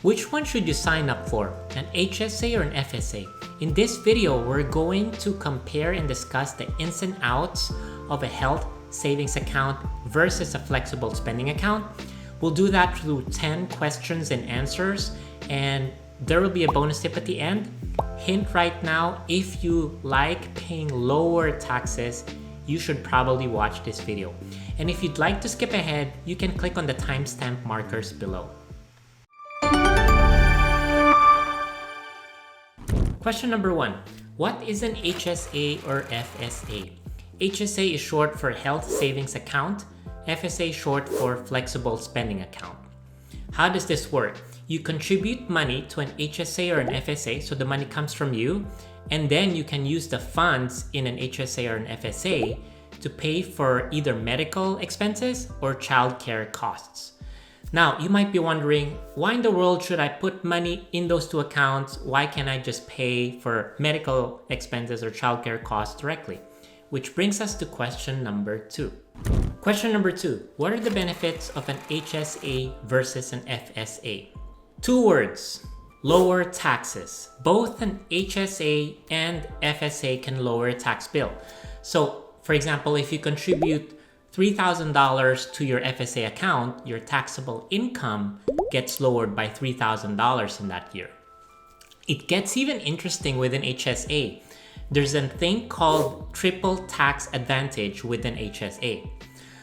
Which one should you sign up for, an HSA or an FSA? In this video, we're going to compare and discuss the ins and outs of a health savings account versus a flexible spending account. We'll do that through 10 questions and answers, and there will be a bonus tip at the end. Hint right now, if you like paying lower taxes, you should probably watch this video. And if you'd like to skip ahead, you can click on the timestamp markers below. Question number 1. What is an HSA or FSA? HSA is short for Health Savings Account. FSA short for Flexible Spending Account. How does this work? You contribute money to an HSA or an FSA, so the money comes from you, and then you can use the funds in an HSA or an FSA to pay for either medical expenses or childcare costs. Now, you might be wondering, why in the world should I put money in those two accounts? Why can't I just pay for medical expenses or childcare costs directly? Which brings us to question number 2. Question number 2, what are the benefits of an HSA versus an FSA? 2 words, lower taxes. Both an HSA and FSA can lower a tax bill. So, for example, if you contribute $3,000 to your FSA account, your taxable income gets lowered by $3,000 in that year. It gets even interesting with an HSA. There's a thing called triple tax advantage with an HSA.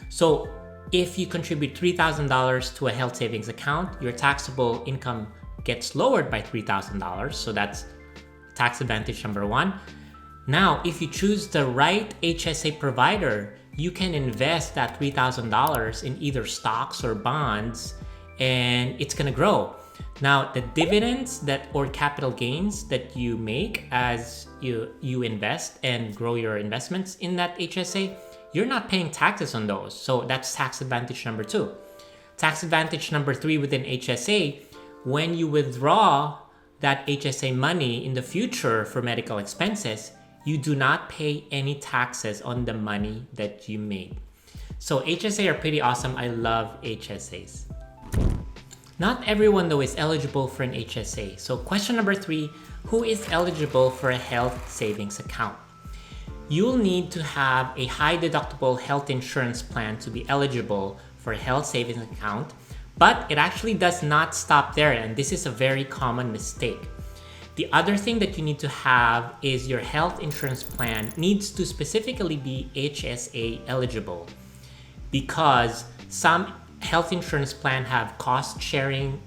So if you contribute $3,000 to a health savings account, your taxable income gets lowered by $3,000. So that's tax advantage number 1. Now, if you choose the right HSA provider, you can invest that $3,000 in either stocks or bonds, and it's gonna grow. Now, the dividends or capital gains that you make as you invest and grow your investments in that HSA, you're not paying taxes on those. So that's tax advantage number 2. Tax advantage number 3 within HSA, when you withdraw that HSA money in the future for medical expenses, you do not pay any taxes on the money that you made. So HSA are pretty awesome. I love HSAs. Not everyone though is eligible for an HSA. So question number 3, who is eligible for a health savings account? You'll need to have a high deductible health insurance plan to be eligible for a health savings account, but it actually does not stop there, and this is a very common mistake. The other thing that you need to have is your health insurance plan needs to specifically be HSA eligible, because some health insurance plan have cost sharing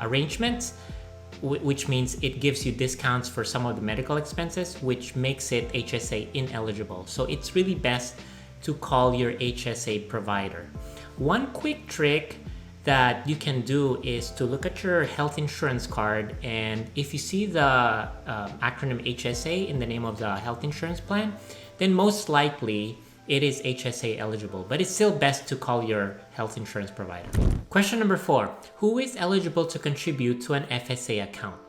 arrangements, which means it gives you discounts for some of the medical expenses, which makes it HSA ineligible. So it's really best to call your HSA provider. One quick trick that you can do is to look at your health insurance card, and if you see the acronym HSA in the name of the health insurance plan, then most likely it is HSA eligible, but it's still best to call your health insurance provider. Question number 4, who is eligible to contribute to an FSA account?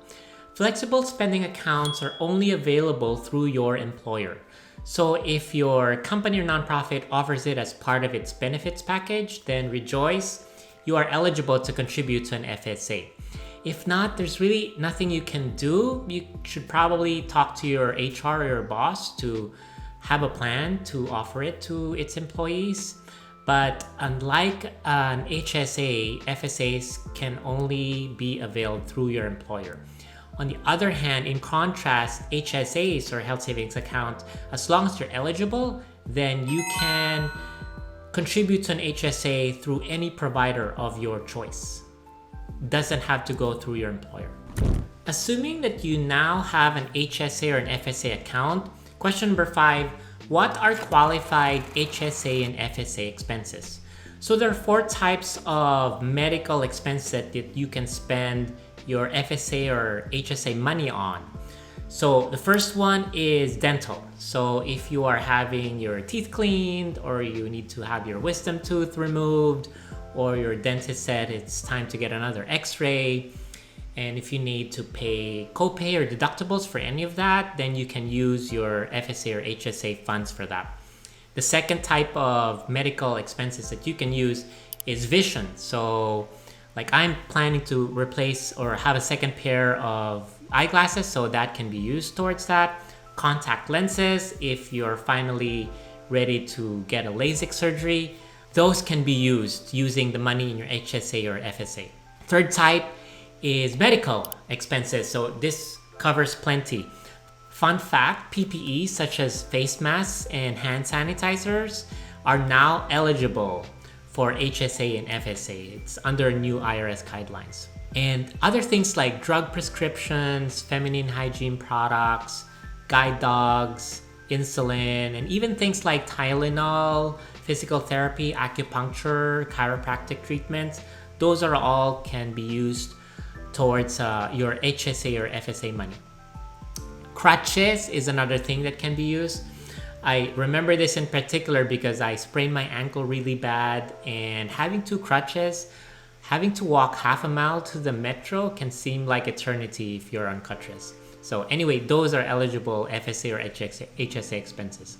Flexible spending accounts are only available through your employer. So if your company or nonprofit offers it as part of its benefits package, then rejoice. You are eligible to contribute to an FSA. If not, there's really nothing you can do. You should probably talk to your HR or your boss to have a plan to offer it to its employees. But unlike an HSA, FSAs can only be availed through your employer. On the other hand, in contrast, HSAs or health savings account, as long as you're eligible, then you can contribute to an HSA through any provider of your choice. Doesn't have to go through your employer. Assuming that you now have an HSA or an FSA account, question number 5, what are qualified HSA and FSA expenses? So there are 4 types of medical expenses that you can spend your FSA or HSA money on. So the first one is dental. So if you are having your teeth cleaned, or you need to have your wisdom tooth removed, or your dentist said it's time to get another x-ray, and if you need to pay copay or deductibles for any of that, then you can use your FSA or HSA funds for that. The second type of medical expenses that you can use is vision. So Like I'm planning to replace or have a second pair of eyeglasses, so that can be used towards that. Contact lenses, if you're finally ready to get a LASIK surgery, those can be used using the money in your HSA or FSA. Third type is medical expenses. So this covers plenty. Fun fact, PPE such as face masks and hand sanitizers are now eligible for HSA and FSA. It's under new IRS guidelines. And other things like drug prescriptions, feminine hygiene products, guide dogs, insulin, and even things like Tylenol, physical therapy, acupuncture, chiropractic treatments, those are all can be used towards your HSA or FSA money. Crutches is another thing that can be used. I remember this in particular because I sprained my ankle really bad, and having two crutches, having to walk half a mile to the metro can seem like eternity if you're on crutches. So anyway, those are eligible FSA or HSA expenses.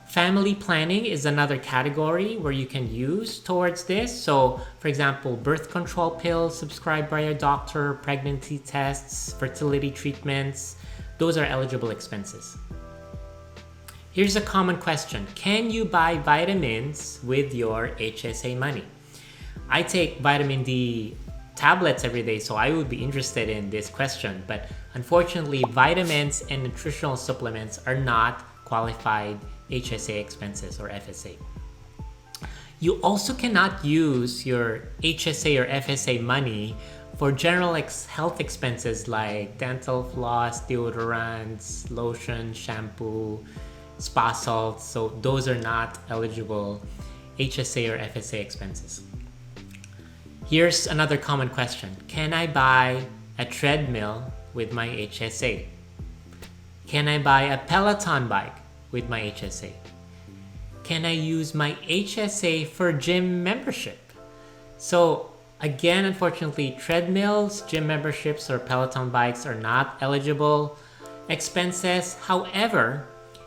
Family planning is another category where you can use towards this. So for example, birth control pills subscribed by your doctor, pregnancy tests, fertility treatments, those are eligible expenses. Here's a common question. Can you buy vitamins with your HSA money? I take vitamin D tablets every day, so I would be interested in this question. But unfortunately, vitamins and nutritional supplements are not qualified HSA expenses or FSA. You also cannot use your HSA or FSA money for general health expenses like dental floss, deodorants, lotion, shampoo, spa salts. So those are not eligible HSA or FSA expenses. Here's another common question. Can I buy a treadmill with my HSA? Can I buy a Peloton bike with my HSA? Can I use my HSA for gym membership? So again, unfortunately, treadmills, gym memberships, or Peloton bikes are not eligible expenses. However,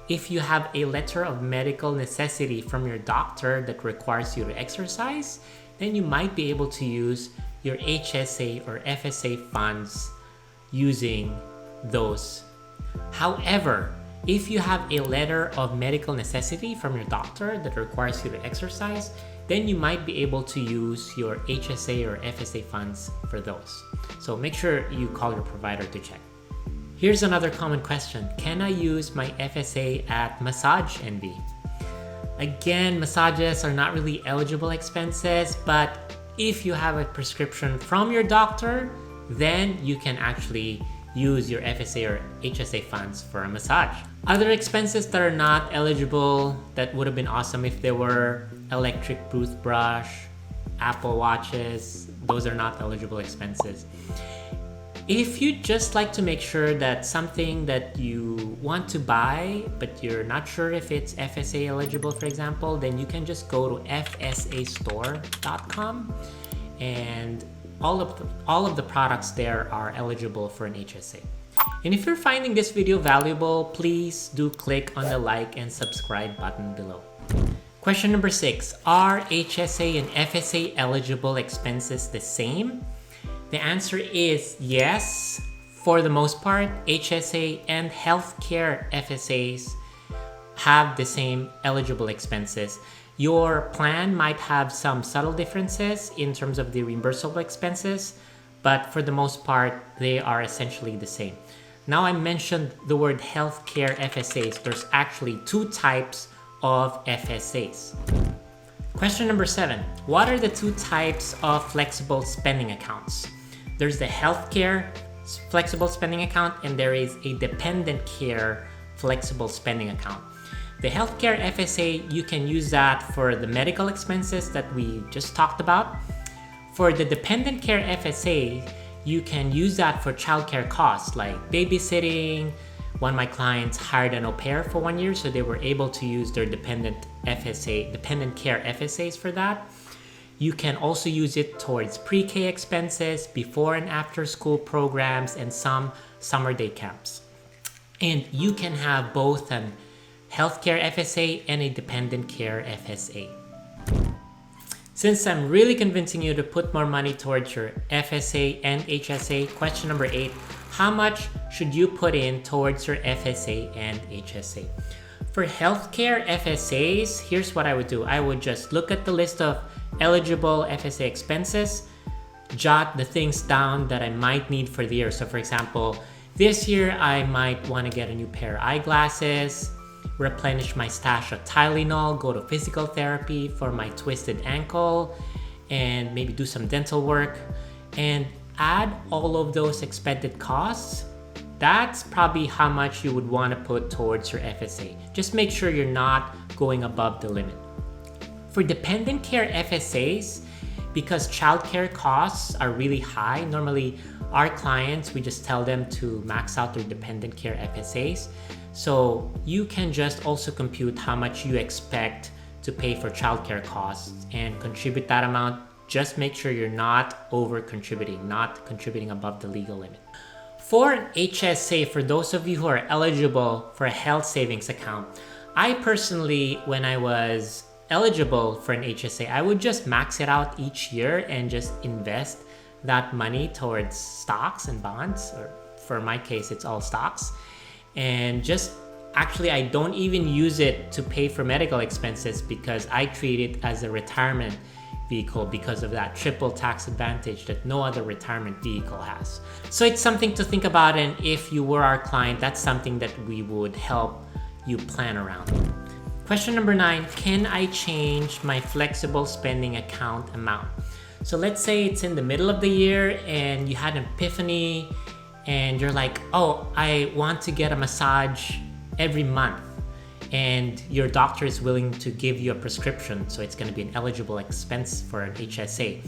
if you have a letter of medical necessity from your doctor that requires you to exercise, then you might be able to use your HSA or FSA funds using those. However, if you have a letter of medical necessity from your doctor that requires you to exercise, then you might be able to use your HSA or FSA funds for those. So make sure you call your provider to check. Here's another common question. Can I use my FSA at Massage Envy? Again, massages are not really eligible expenses, but if you have a prescription from your doctor, then you can actually use your FSA or HSA funds for a massage. Other expenses that are not eligible that would have been awesome if they were electric toothbrush, Apple watches, those are not eligible expenses. If you just like to make sure that something that you want to buy, but you're not sure if it's FSA eligible, for example, then you can just go to fsastore.com, and all of the products there are eligible for an HSA. And if you're finding this video valuable, please do click on the like and subscribe button below. Question number 6, are HSA and FSA eligible expenses the same? The answer is yes. For the most part, HSA and healthcare FSAs have the same eligible expenses. Your plan might have some subtle differences in terms of the reimbursable expenses, but for the most part, they are essentially the same. Now I mentioned the word healthcare FSAs. There's actually two types of FSAs. Question number 7, what are the two types of flexible spending accounts? There's the healthcare flexible spending account, and there is a dependent care flexible spending account. The healthcare FSA, you can use that for the medical expenses that we just talked about. For the dependent care FSA, you can use that for childcare costs like babysitting. One of my clients hired an au pair for 1 year, so they were able to use their dependent care FSAs for that. You can also use it towards pre-K expenses, before and after school programs, and some summer day camps. And you can have both an healthcare FSA and a dependent care FSA. Since I'm really convincing you to put more money towards your FSA and HSA, question number 8, how much should you put in towards your FSA and HSA? For healthcare FSAs, here's what I would do. I would just look at the list of eligible FSA expenses, jot the things down that I might need for the year. So for example, this year I might want to get a new pair of eyeglasses, replenish my stash of Tylenol, go to physical therapy for my twisted ankle, and maybe do some dental work, and add all of those expected costs. That's probably how much you would want to put towards your FSA. Just make sure you're not going above the limit. For dependent care FSAs, because childcare costs are really high, normally our clients, we just tell them to max out their dependent care FSAs. So you can just also compute how much you expect to pay for childcare costs and contribute that amount. Just make sure you're not over contributing, not contributing above the legal limit. For an HSA, for those of you who are eligible for a health savings account, I personally, when I was eligible for an HSA, I would just max it out each year and just invest that money towards stocks and bonds, or for my case, it's all stocks. And just actually, I don't even use it to pay for medical expenses because I treat it as a retirement vehicle because of that triple tax advantage that no other retirement vehicle has. So it's something to think about, and if you were our client, that's something that we would help you plan around. Question number 9, can I change my flexible spending account amount? So let's say it's in the middle of the year and you had an epiphany and you're like, oh, I want to get a massage every month, and your doctor is willing to give you a prescription, so it's going to be an eligible expense for an HSA.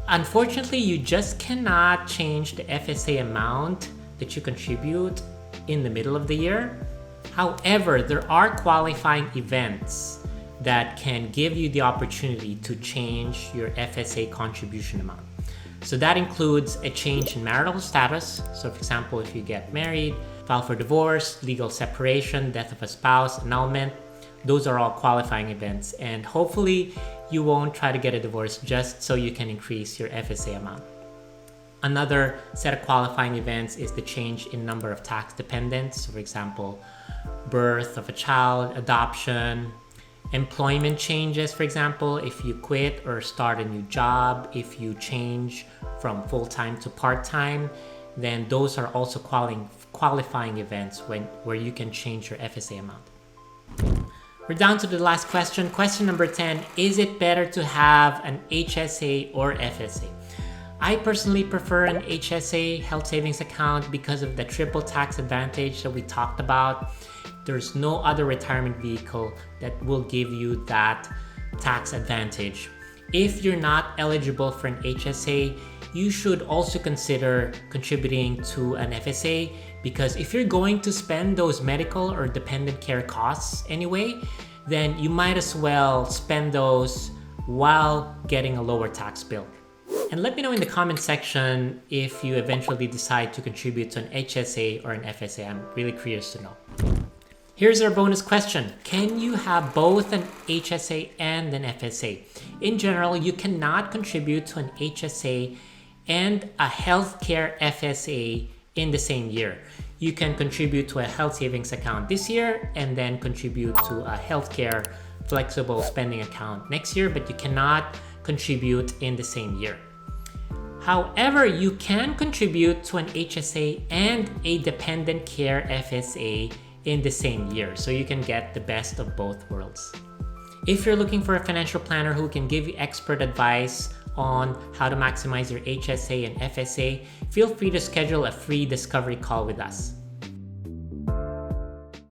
Unfortunately, you just cannot change the FSA amount that you contribute in the middle of the year. However, there are qualifying events that can give you the opportunity to change your FSA contribution amount. So that includes a change in marital status. So for example, if you get married, file for divorce, legal separation, death of a spouse, annulment, those are all qualifying events. And hopefully you won't try to get a divorce just so you can increase your FSA amount. Another set of qualifying events is the change in number of tax dependents. So for example, birth of a child, adoption, employment changes, for example, if you quit or start a new job, if you change from full-time to part-time, then those are also qualifying events where you can change your FSA amount. We're down to the last question. Question number 10, is it better to have an HSA or FSA? I personally prefer an HSA, health savings account, because of the triple tax advantage that we talked about. There's no other retirement vehicle that will give you that tax advantage. If you're not eligible for an HSA, you should also consider contributing to an FSA, because if you're going to spend those medical or dependent care costs anyway, then you might as well spend those while getting a lower tax bill. And let me know in the comment section if you eventually decide to contribute to an HSA or an FSA. I'm really curious to know. Here's our bonus question. Can you have both an HSA and an FSA? In general, you cannot contribute to an HSA and a healthcare FSA in the same year. You can contribute to a health savings account this year and then contribute to a healthcare flexible spending account next year, but you cannot contribute in the same year. However, you can contribute to an HSA and a dependent care FSA in the same year, so you can get the best of both worlds. If you're looking for a financial planner who can give you expert advice on how to maximize your HSA and FSA, feel free to schedule a free discovery call with us.